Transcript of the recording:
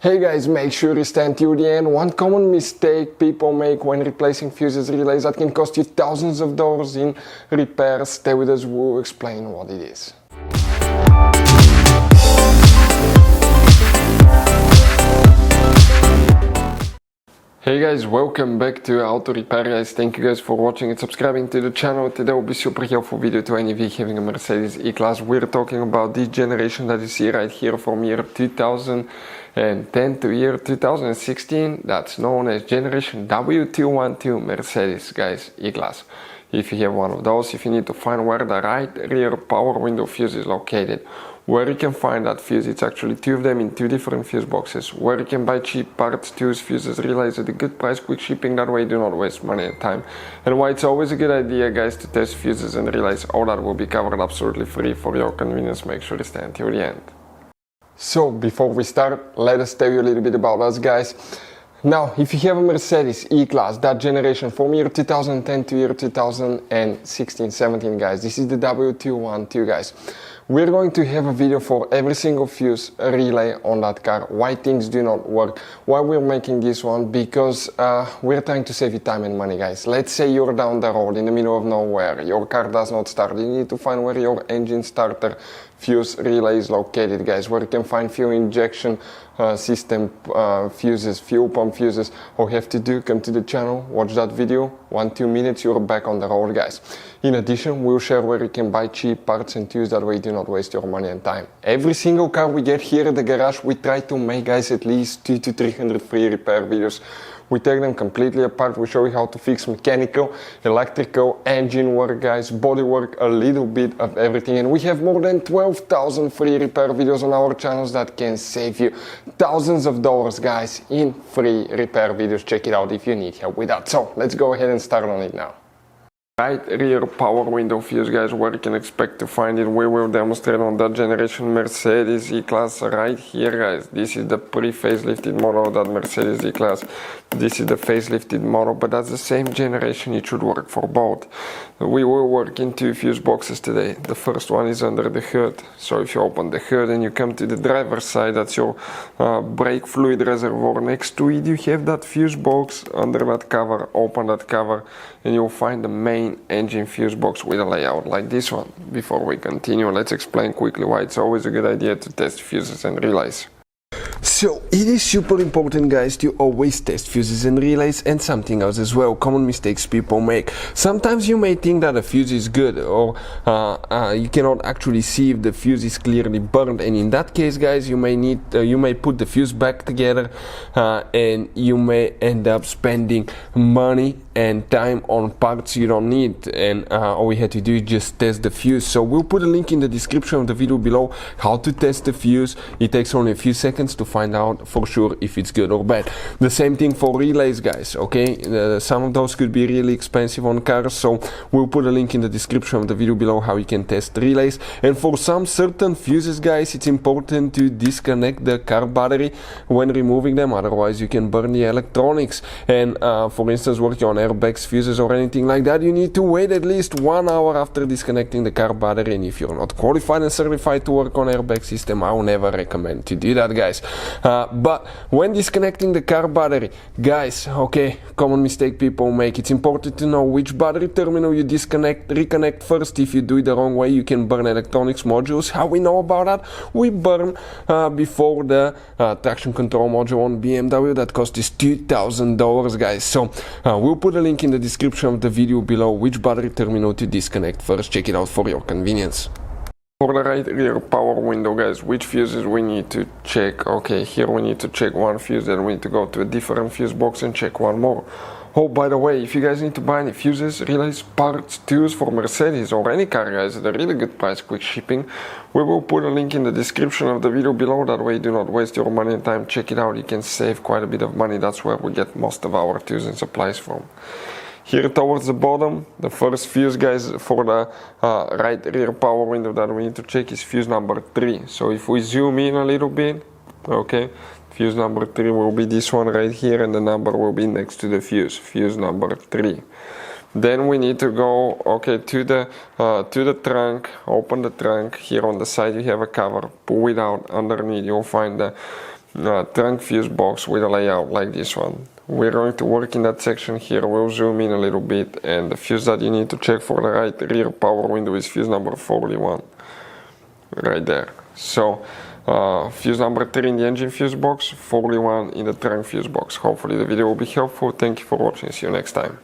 Hey guys, make sure you stand till the end. One common mistake people make when replacing fuses relays that can cost you thousands of dollars in repairs. Stay with us, we'll explain what it is. Hey guys, welcome back to Auto Repair guys. Thank you guys for watching and subscribing to the channel. Today will be super helpful video to any of you having a Mercedes E-Class. We're talking about this generation that you see right here from year 2010 to year 2016. That's known as generation W212 Mercedes guys E-Class. If you have one of those, if you need to find where the right rear power window fuse is located, where you can find that fuse, it's actually two of them in two different fuse boxes, where you can buy cheap parts, tools, fuses, relays at a good price, quick shipping, that way you do not waste money and time, and why it's always a good idea guys to test fuses and relays. All that will be covered absolutely free for your convenience. Make sure you stay until the end. So before we start, let us tell you a little bit about us guys. Now, if you have a Mercedes E-Class, that generation from year 2010 to year 2016-17 guys, this is the W212 guys. We're going to have a video for every single fuse relay on that car, why things do not work, why we're making this one, because we're trying to save you time and money guys. Let's say you're down the road in the middle of nowhere, your car does not start, you need to find where your engine starter fuse relay is located guys, where you can find fuel injection system fuses, fuel pump fuses. All you have to do, come to the channel, watch that video, 1-2 minutes, you're back on the road guys. In addition, we'll share where you can buy cheap parts and tools, that way you do not waste your money and time. Every single car we get here at the garage, we try to make guys at least 200 to 300 free repair videos. We take them completely apart, we show you how to fix mechanical, electrical, engine work guys, body work, a little bit of everything. And we have more than 12,000 free repair videos on our channels that can save you thousands of dollars guys in free repair videos. Check it out if you need help with that. So let's go ahead and start on it now. Right rear power window fuse guys, where you can expect to find it, we will demonstrate on that generation Mercedes E-Class right here guys. This is the pre-facelifted model of that Mercedes E-Class. This is the facelifted model, but that's the same generation, it should work for both. We will work in two fuse boxes today. The first one is under the hood, so if you open the hood and you come to the driver's side, that's your brake fluid reservoir. Next to it you have that fuse box. Under that cover, open that cover and you'll find the main engine fuse box with a layout like this one. Before we continue, let's explain quickly why it's always a good idea to test fuses and relays. So it is super important guys to always test fuses and relays, and something else as well, common mistakes people make. Sometimes you may think that a fuse is good, or you cannot actually see if the fuse is clearly burned, and in that case guys you may put the fuse back together and you may end up spending money and time on parts you don't need, and all you have to do is just test the fuse. So we'll put a link in the description of the video below how to test the fuse. It takes only a few seconds to find out for sure if it's good or bad. The same thing for relays guys, okay? Some of those could be really expensive on cars, so we'll put a link in the description of the video below how you can test relays. And for some certain fuses guys, it's important to disconnect the car battery when removing them, otherwise you can burn the electronics. And for instance, working on airbags, fuses or anything like that, you need to wait at least 1 hour after disconnecting the car battery. And if you're not qualified and certified to work on airbag system, I will never recommend to do that guys. But when disconnecting the car battery guys, okay, common mistake people make, it's important to know which battery terminal you reconnect first. If you do it the wrong way, you can burn electronics modules. How we know about that? We burn before the traction control module on BMW that cost us $2,000 guys. So we'll put a link in the description of the video below which battery terminal to disconnect first. Check it out for your convenience. For the right rear power window guys, which fuses we need to check? Okay, here we need to check one fuse, then we need to go to a different fuse box and check one more. Oh, by the way, if you guys need to buy any fuses, relays, parts, tools for Mercedes or any car guys at a really good price, quick shipping, we will put a link in the description of the video below, that way you do not waste your money and time. Check it out, you can save quite a bit of money. That's where we get most of our tools and supplies from. Here towards the bottom, the first fuse guys for the right rear power window that we need to check is fuse number 3. So if we zoom in a little bit, okay, fuse number 3 will be this one right here, and the number will be next to the fuse number 3. Then we need to go, okay, to the trunk, open the trunk. Here on the side you have a cover, pull it out. Underneath you'll find the trunk fuse box with a layout like this one. We're going to work in that section here. We'll zoom in a little bit, and the fuse that you need to check for the right rear power window is fuse number 41 right there. So fuse number 3 in the engine fuse box, 41 in the trunk fuse box. Hopefully the video will be helpful. Thank you for watching. See you next time.